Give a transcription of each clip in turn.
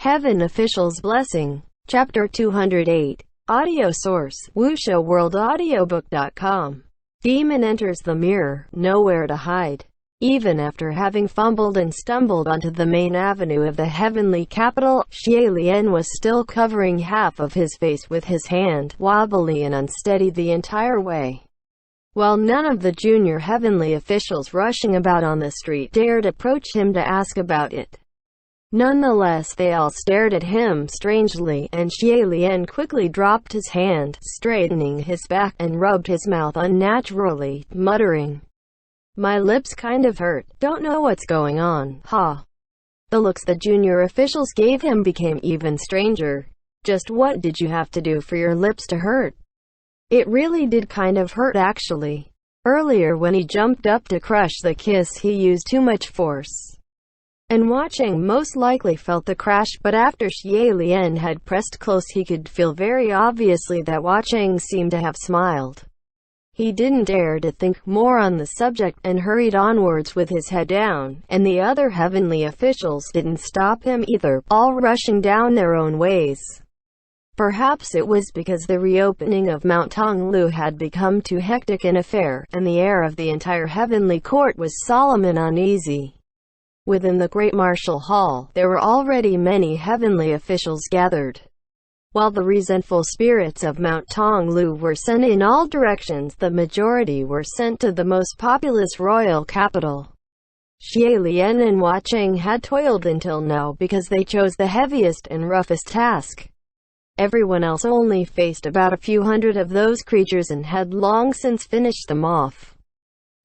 Heaven Official's Blessing. Chapter 208. Audio source: WuShoWorldAudiobook.com. Demon enters the mirror, nowhere to hide. Even after having fumbled and stumbled onto the main avenue of the heavenly capital, Xie Lian was still covering half of his face with his hand, wobbly and unsteady the entire way. While none of the junior heavenly officials rushing about on the street dared approach him to ask about it. Nonetheless, they all stared at him strangely, and Xie Lian quickly dropped his hand, straightening his back, and rubbed his mouth unnaturally, muttering, "My lips kind of hurt. Don't know what's going on, ha." The looks the junior officials gave him became even stranger. Just what did you have to do for your lips to hurt? It really did kind of hurt actually. Earlier when he jumped up to crush the kiss he used too much force. And watching most likely felt the crash, but after Xie Lian had pressed close he could feel very obviously that watching seemed to have smiled. He didn't dare to think more on the subject, and hurried onwards with his head down, and the other heavenly officials didn't stop him either, all rushing down their own ways. Perhaps it was because the reopening of Mount Tonglu had become too hectic an affair, and the air of the entire heavenly court was solemn and uneasy. Within the great martial hall, there were already many heavenly officials gathered. While the resentful spirits of Mount Tonglu were sent in all directions, the majority were sent to the most populous royal capital. Xie Lian and Hua Cheng had toiled until now because they chose the heaviest and roughest task. Everyone else only faced about a few hundred of those creatures and had long since finished them off.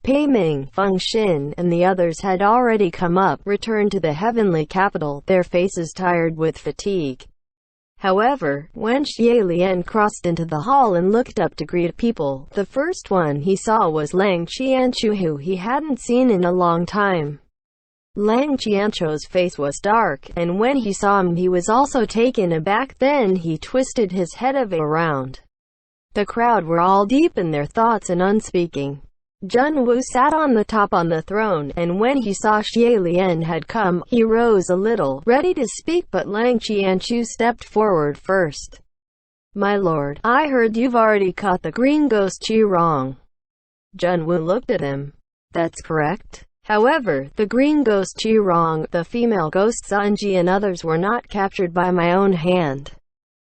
Pei Ming, Feng Xin, and the others had already come up, returned to the heavenly capital, their faces tired with fatigue. However, when Xie Lian crossed into the hall and looked up to greet people, the first one he saw was Lang Qianchu, who he hadn't seen in a long time. Lang Qianchu's face was dark, and when he saw him he was also taken aback. Then he twisted his head around. The crowd were all deep in their thoughts and unspeaking. Jun Wu sat on the top on the throne, and when he saw Xie Lian had come, he rose a little, ready to speak, but Lang Qianchu stepped forward first. "My lord, I heard you've already caught the green ghost Qirong." Jun Wu looked at him. "That's correct. However, the green ghost Qirong, the female ghost Sanji and others were not captured by my own hand.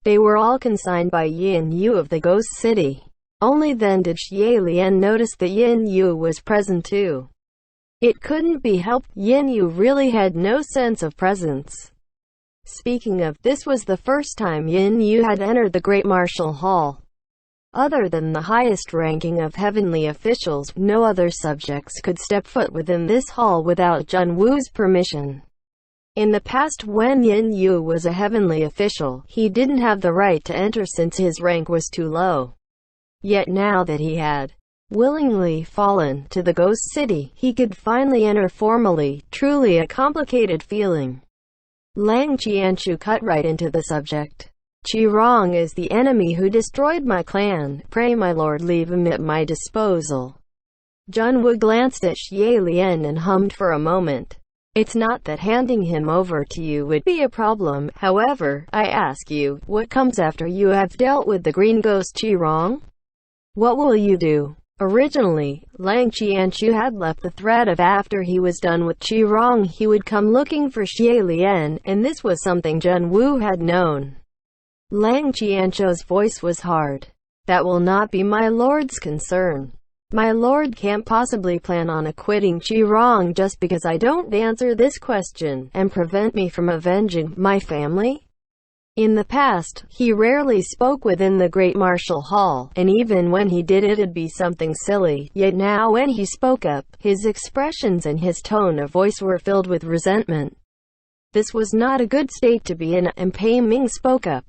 They were all consigned by Yin Yu of the Ghost City." Only then did Xie Lian notice that Yin Yu was present too. It couldn't be helped, Yin Yu really had no sense of presence. Speaking of, this was the first time Yin Yu had entered the Great Martial Hall. Other than the highest ranking of heavenly officials, no other subjects could step foot within this hall without Jun Wu's permission. In the past, when Yin Yu was a heavenly official, he didn't have the right to enter since his rank was too low. Yet now that he had willingly fallen to the Ghost City, he could finally enter formally, truly a complicated feeling. Lang Qianchu cut right into the subject. "Qirong is the enemy who destroyed my clan. Pray my lord leave him at my disposal." Jun Wu glanced at Xie Lian and hummed for a moment. "It's not that handing him over to you would be a problem. However, I ask you, what comes after you have dealt with the green ghost Qirong? What will you do?" Originally, Lang Qianchu had left the threat of after he was done with Qirong he would come looking for Xie Lian, and this was something Jun Wu had known. Lang Qianchu's voice was hard. "That will not be my lord's concern. My lord can't possibly plan on acquitting Qirong just because I don't answer this question, and prevent me from avenging my family?" In the past, he rarely spoke within the Great Martial Hall, and even when he did it'd be something silly, yet now when he spoke up, his expressions and his tone of voice were filled with resentment. This was not a good state to be in, and Pei Ming spoke up.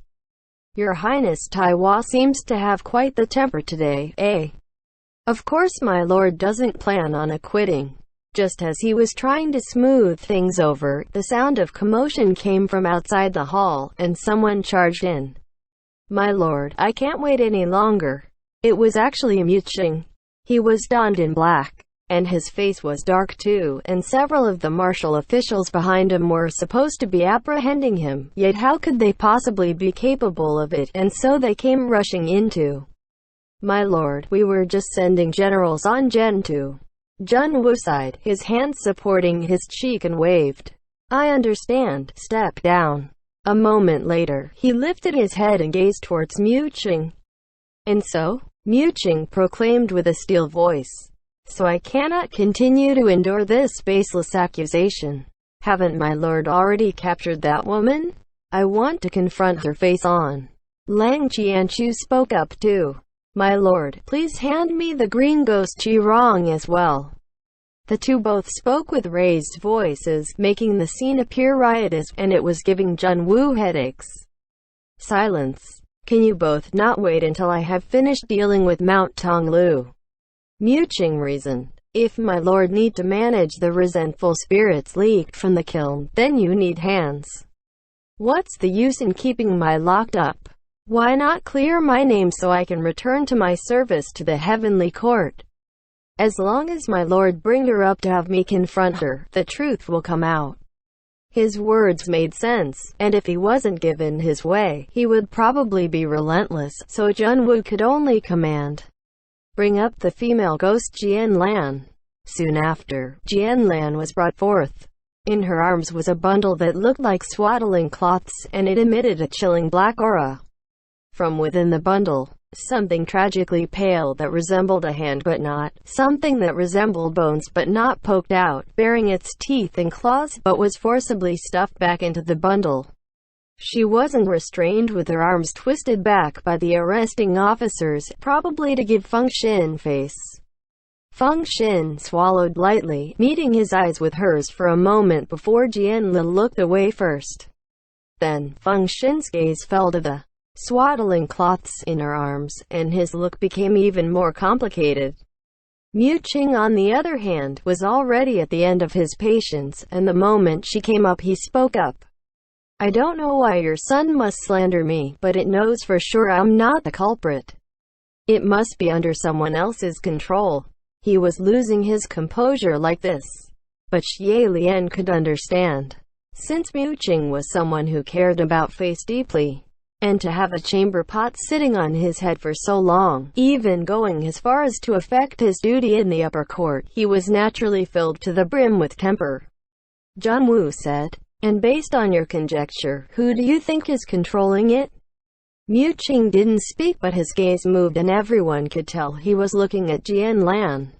"Your Highness Taiwan seems to have quite the temper today, eh? Of course my lord doesn't plan on acquitting." Just as he was trying to smooth things over, the sound of commotion came from outside the hall, and someone charged in. "My lord, I can't wait any longer." It was actually Mu Qing. He was donned in black. And his face was dark too, and several of the martial officials behind him were supposed to be apprehending him, yet how could they possibly be capable of it, and so they came rushing into. My lord, we were just sending generals on Gen 2. Jun Woo sighed, his hand supporting his cheek and waved. I understand, step down. A moment later, he lifted his head and gazed towards Mu Qing. And so? Mu Qing proclaimed with a steel voice. So I cannot continue to endure this baseless accusation. Haven't my lord already captured that woman? I want to confront her face on. Lang Qianchu spoke up too. My lord, please hand me the green ghost Qirong as well. The two both spoke with raised voices, making the scene appear riotous, and it was giving Jun Woo headaches. Silence. Can you both not wait until I have finished dealing with Mount Tonglu? Mu Qing reasoned. If my lord need to manage the resentful spirits leaked from the kiln, then you need hands. What's the use in keeping my locked up? Why not clear my name so I can return to my service to the heavenly court? As long as my lord bring her up to have me confront her, the truth will come out. His words made sense, and if he wasn't given his way, he would probably be relentless, so Jun Woo could only command. Bring up the female ghost Jian Lan. Soon after, Jian Lan was brought forth. In her arms was a bundle that looked like swaddling cloths, and it emitted a chilling black aura. From within the bundle, something tragically pale that resembled a hand but not, something that resembled bones but not poked out, bearing its teeth and claws, but was forcibly stuffed back into the bundle. She wasn't restrained with her arms twisted back by the arresting officers, probably to give Feng Xin face. Feng Xin swallowed lightly, meeting his eyes with hers for a moment before Jianli looked away first. Then, Feng Xin's gaze fell to the swaddling cloths in her arms, and his look became even more complicated. Mu Qing, on the other hand, was already at the end of his patience, and the moment she came up he spoke up. I don't know why your son must slander me, but it knows for sure I'm not the culprit. It must be under someone else's control. He was losing his composure like this. But Xie Lian could understand. Since Mu Qing was someone who cared about face deeply, and to have a chamber pot sitting on his head for so long, even going as far as to affect his duty in the upper court, he was naturally filled to the brim with temper. Jun Woo said, and based on your conjecture, who do you think is controlling it? Mu Qing didn't speak, but his gaze moved and everyone could tell he was looking at Jian Lan.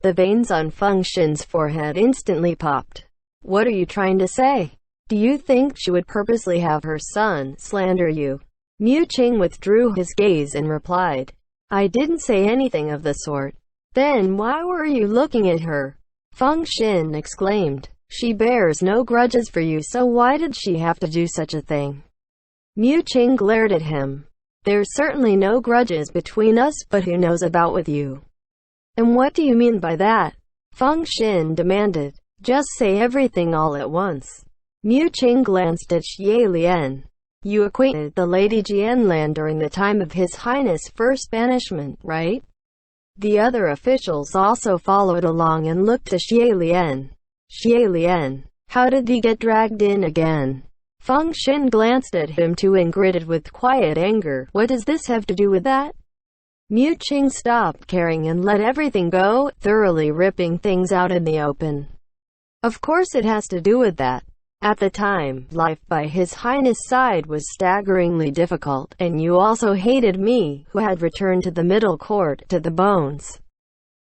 The veins on Feng Xin's forehead instantly popped. What are you trying to say? Do you think she would purposely have her son slander you? Mu Qing withdrew his gaze and replied, I didn't say anything of the sort. Then why were you looking at her? Feng Xin exclaimed. She bears no grudges for you, so why did she have to do such a thing? Mu Qing glared at him. There's certainly no grudges between us, but who knows about with you? And what do you mean by that? Feng Xin demanded. Just say everything all at once. Mu Qing glanced at Xie Lian. You acquainted the Lady Jianlan during the time of His Highness' first banishment, right? The other officials also followed along and looked at Xie Lian. Xie Lian, how did he get dragged in again? Feng Xin glanced at him too and gritted with quiet anger. What does this have to do with that? Mu Qing stopped caring and let everything go, thoroughly ripping things out in the open. Of course it has to do with that. At the time, life by His Highness' side was staggeringly difficult, and you also hated me, who had returned to the middle court, to the bones.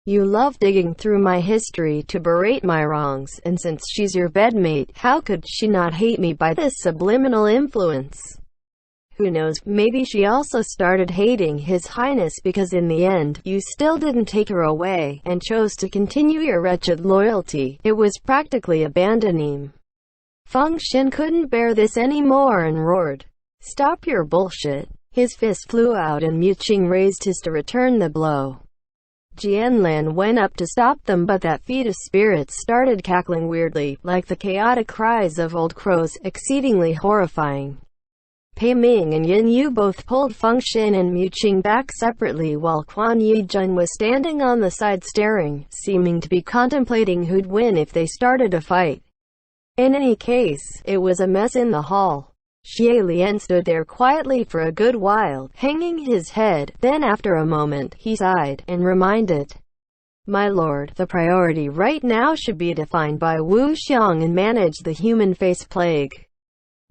You love digging through my history to berate my wrongs, and since she's your bedmate, how could she not hate me by this subliminal influence? Who knows, maybe she also started hating His Highness because in the end, you still didn't take her away, and chose to continue your wretched loyalty. It was practically abandoning. Feng Xin couldn't bear this anymore and roared, Stop your bullshit. His fist flew out and Mu Qing raised his to return the blow. Jianlan went up to stop them, but that fetus spirit started cackling weirdly, like the chaotic cries of old crows, exceedingly horrifying. Pei Ming and Yin Yu both pulled Feng Xin and Mu Qing back separately while Quan Yijun was standing on the side staring, seeming to be contemplating who'd win if they started a fight. In any case, it was a mess in the hall. Xie Lian stood there quietly for a good while, hanging his head. Then after a moment, he sighed, and reminded, "My lord, the priority right now should be to find Bai Wuxiang and manage the human face plague.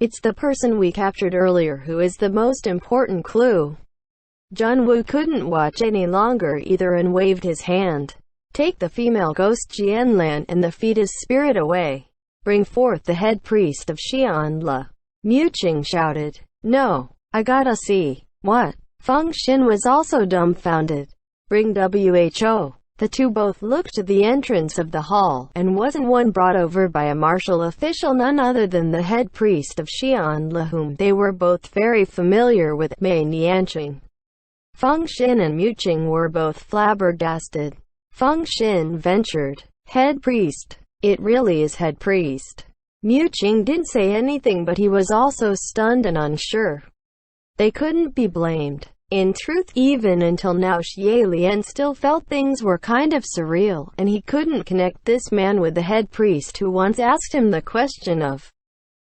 It's the person we captured earlier who is the most important clue." Zhang Wu couldn't watch any longer either and waved his hand. "Take the female ghost Jianlan and the fetus spirit away. Bring forth the head priest of Xianle." Mu Qing shouted. "No, I gotta see." "What?" Feng Xin was also dumbfounded. "Bring WHO." The two both looked to the entrance of the hall, and wasn't one brought over by a martial official none other than the head priest of Xianle, whom they were both very familiar with, Mei Nianqing. Feng Xin and Mu Qing were both flabbergasted. Feng Xin ventured, "Head priest? It really is head priest?" Mu Qing didn't say anything, but he was also stunned and unsure. They couldn't be blamed. In truth, even until now Xie Lian still felt things were kind of surreal, and he couldn't connect this man with the head priest who once asked him the question of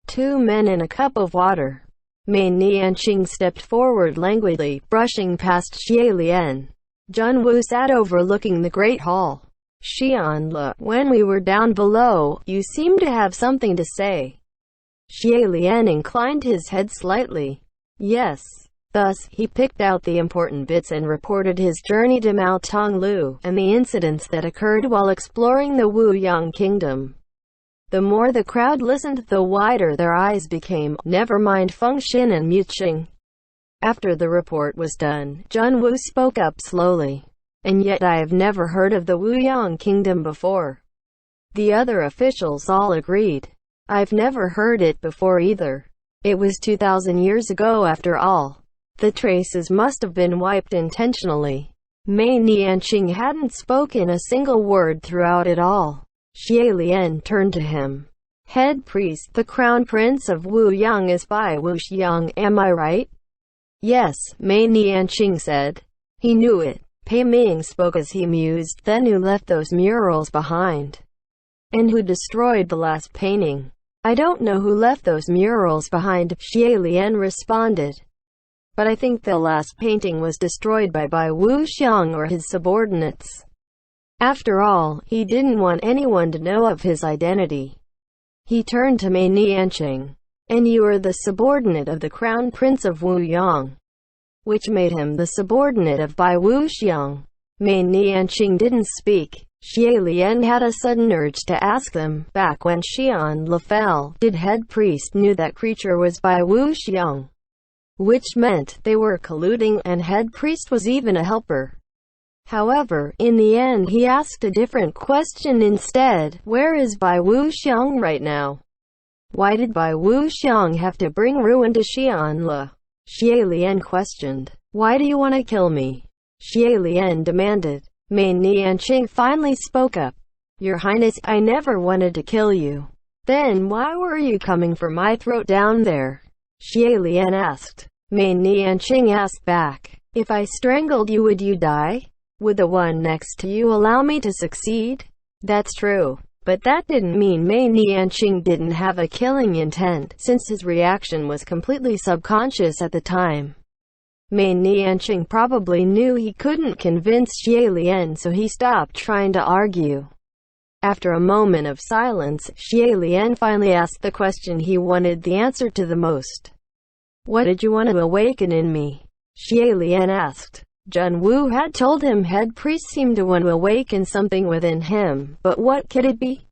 2 men in a cup of water. Mei Nianqing stepped forward languidly, brushing past Xie Lian. Zhang Wu sat overlooking the great hall. "Xianle, when we were down below, you seemed to have something to say." Xie Lian inclined his head slightly. "Yes." Thus, he picked out the important bits and reported his journey to Mao Tonglu, and the incidents that occurred while exploring the Wuyang kingdom. The more the crowd listened, the wider their eyes became, never mind Feng Xin and Mu Qing. After the report was done, Zhang Wu spoke up slowly. "And yet I have never heard of the Wuyang kingdom before." The other officials all agreed. "I've never heard it before either. It was 2,000 years ago after all. The traces must have been wiped intentionally." Mei Nianqing hadn't spoken a single word throughout it all. Xie Lian turned to him. "Head priest, the crown prince of Wuyang is Bai Wuxiang, am I right?" "Yes," Mei Nianqing said. He knew it. Pei Ming spoke as he mused. "Then who left those murals behind? And who destroyed the last painting?" "I don't know who left those murals behind," Xie Lian responded. "But I think the last painting was destroyed by Bai Wuxiang or his subordinates. After all, he didn't want anyone to know of his identity." He turned to Mei Nianqing. "And you are the subordinate of the crown prince of Wuyang. Which made him the subordinate of Bai Wuxiang?" Mei Nianqing didn't speak. Xie Lian had a sudden urge to ask them, back when Xianle fell, did head priest knew that creature was Bai Wuxiang? Which meant they were colluding, and head priest was even a helper. However, in the end he asked a different question instead. "Where is Bai Wuxiang right now? Why did Bai Wuxiang have to bring ruin to Xianle?" Xie Lian questioned. "Why do you want to kill me?" Xie Lian demanded. Mei Nianqing finally spoke up. "Your Highness, I never wanted to kill you." "Then why were you coming for my throat down there?" Xie Lian asked. Mei Nianqing asked back. "If I strangled you, would you die? Would the one next to you allow me to succeed?" "That's true." But that didn't mean Mei Nianqing didn't have a killing intent, since his reaction was completely subconscious at the time. Mei Nianqing probably knew he couldn't convince Xie Lian, so he stopped trying to argue. After a moment of silence, Xie Lian finally asked the question he wanted the answer to the most. "What did you want to awaken in me?" Xie Lian asked. Zhang Wu had told him head priest seemed to want to awaken something within him, but what could it be?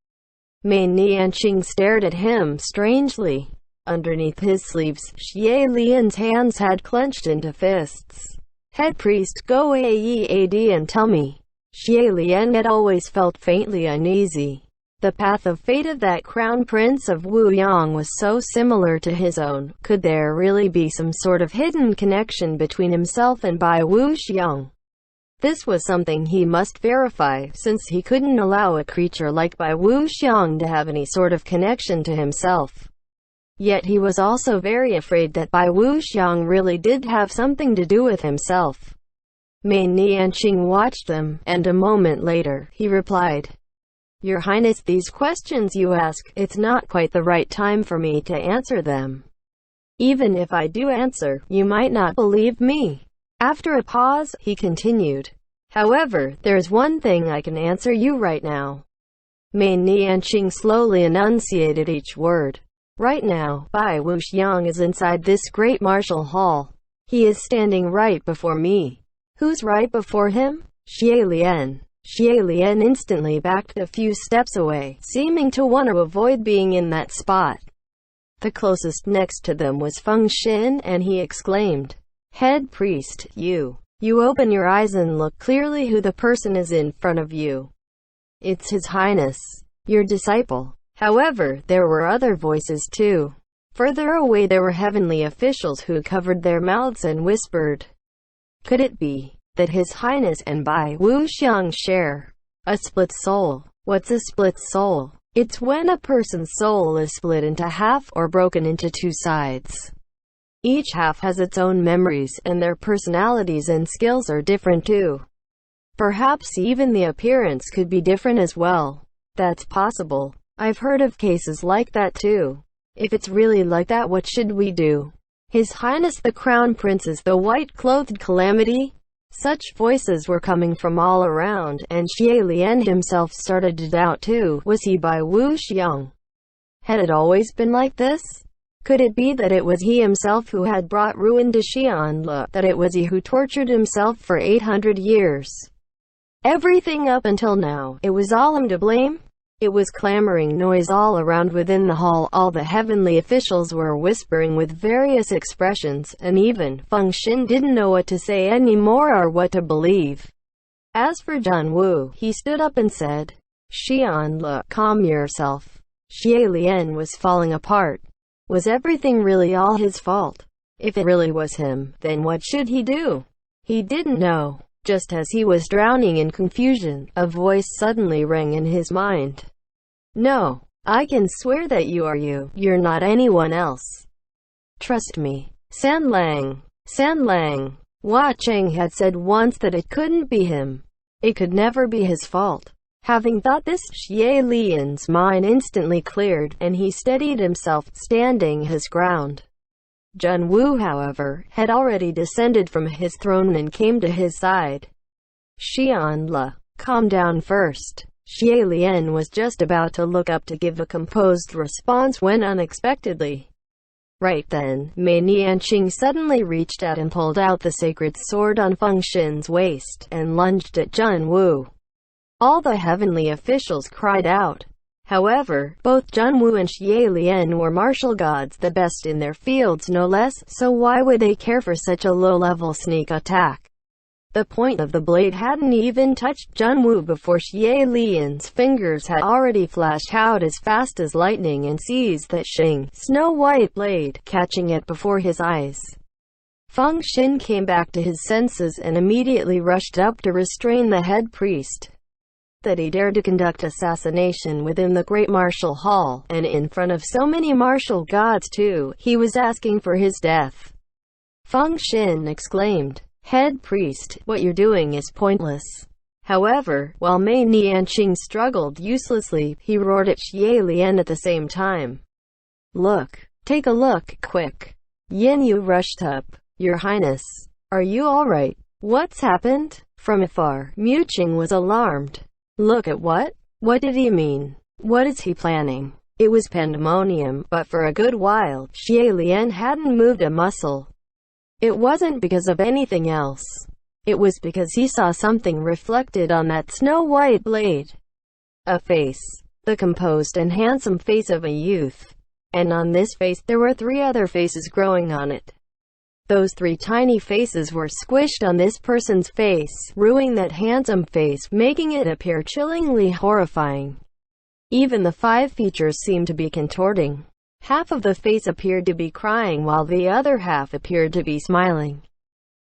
Mei Nianqing stared at him strangely. Underneath his sleeves, Xie Lian's hands had clenched into fists. "Head priest, go ahead and tell me." Xie Lian had always felt faintly uneasy. The path of fate of that crown prince of Wuyang was so similar to his own. Could there really be some sort of hidden connection between himself and Bai Wuxiang? This was something he must verify, since he couldn't allow a creature like Bai Wuxiang to have any sort of connection to himself. Yet he was also very afraid that Bai Wuxiang really did have something to do with himself. Mei Nianqing watched them, and a moment later, he replied, "Your Highness, these questions you ask, it's not quite the right time for me to answer them. Even if I do answer, you might not believe me." After a pause, he continued, "However, there's one thing I can answer you right now." Mei Nianqing slowly enunciated each word. "Right now, Bai Wuxiang is inside this great martial hall. He is standing right before me." "Who's right before him?" "Xie Lian." Xie Lian instantly backed a few steps away, seeming to want to avoid being in that spot. The closest next to them was Feng Xin, and he exclaimed, "Head priest, you open your eyes and look clearly who the person is in front of you. It's His Highness, your disciple." However, there were other voices too. Further away there were heavenly officials who covered their mouths and whispered, "Could it be that His Highness and Bai Wuxiang share a split soul?" What's a split soul? It's when a person's soul is split into half or broken into two sides. Each half has its own memories, and their personalities and skills are different too. Perhaps even the appearance could be different as well. That's possible. I've heard of cases like that too. If it's really like that, what should we do? His Highness the Crown Prince is the white-clothed calamity? Such voices were coming from all around, and Xie Lian himself started to doubt too. Was he Bai Wuxiang? Had it always been like this? Could it be that it was he himself who had brought ruin to Xianle, that it was he who tortured himself for 800 years? Everything up until now, it was all him to blame? It was clamoring noise all around within the hall. All the heavenly officials were whispering with various expressions, and even Feng Xin didn't know what to say anymore or what to believe. As for Zhan Wu, he stood up and said, "Xianle, calm yourself." Xie Lian was falling apart. Was everything really all his fault? If it really was him, then what should he do? He didn't know. Just as he was drowning in confusion, a voice suddenly rang in his mind. "No, I can swear that you are you. You're not anyone else. Trust me." Sanlang. Hua Cheng had said once that it couldn't be him. It could never be his fault. Having thought this, Xie Lian's mind instantly cleared, and he steadied himself, standing his ground. Zhan Wu, however, had already descended from his throne and came to his side. "Xianle, calm down first." Xie Lian was just about to look up to give a composed response when unexpectedly, right then, Mei Nianqing suddenly reached out and pulled out the sacred sword on Feng Xin's waist, and lunged at Zhan Wu. All the heavenly officials cried out. However, both Zhan Wu and Xie Lian were martial gods, the best in their fields no less, so why would they care for such a low-level sneak attack? The point of the blade hadn't even touched Zhan Wu before Xie Lian's fingers had already flashed out as fast as lightning and seized that shining, snow-white blade, catching it before his eyes. Feng Xin came back to his senses and immediately rushed up to restrain the head priest. That he dared to conduct assassination within the great martial hall, and in front of so many martial gods too. He was asking for his death. Feng Xin exclaimed, "Head priest, what you're doing is pointless." However, while Mei Nianqing struggled uselessly, he roared at Xie Lian at the same time. "Look! Take a look, quick!" Yin Yu rushed up. "Your Highness, are you alright? What's happened?" From afar, Mu Qing was alarmed. "Look at what? What did he mean? What is he planning?" It was pandemonium, but for a good while, Xie Lian hadn't moved a muscle. It wasn't because of anything else. It was because he saw something reflected on that snow-white blade. A face. The composed and handsome face of a youth. And on this face, there were 3 other faces growing on it. Those 3 tiny faces were squished on this person's face, ruining that handsome face, making it appear chillingly horrifying. Even the 5 features seemed to be contorting. Half of the face appeared to be crying while the other half appeared to be smiling.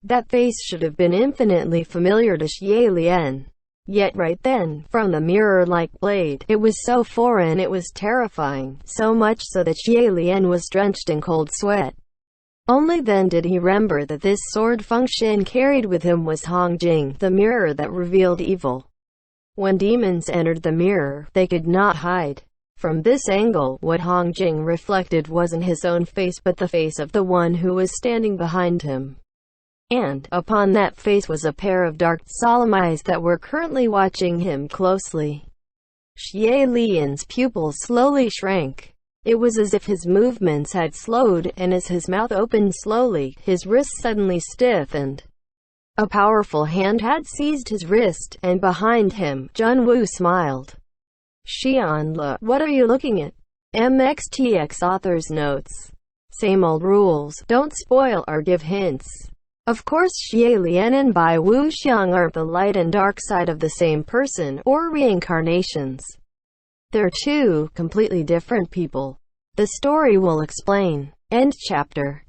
That face should have been infinitely familiar to Xie Lian. Yet right then, from the mirror-like blade, it was so foreign it was terrifying, so much so that Xie Lian was drenched in cold sweat. Only then did he remember that this sword Feng Xin carried with him was Hong Jing, the mirror that revealed evil. When demons entered the mirror, they could not hide. From this angle, what Hong Jing reflected wasn't his own face but the face of the one who was standing behind him. And, upon that face was a pair of dark, solemn eyes that were currently watching him closely. Xie Lian's pupils slowly shrank. It was as if his movements had slowed, and as his mouth opened slowly, his wrists suddenly stiffened. A powerful hand had seized his wrist, and behind him, Junwu smiled. Xian Le, what are you looking at? MXTX Author's Notes. Same old rules, don't spoil or give hints. Of course Xie Lian and Bai Wuxiang aren't the light and dark side of the same person, or reincarnations. They're two completely different people. The story will explain. End chapter.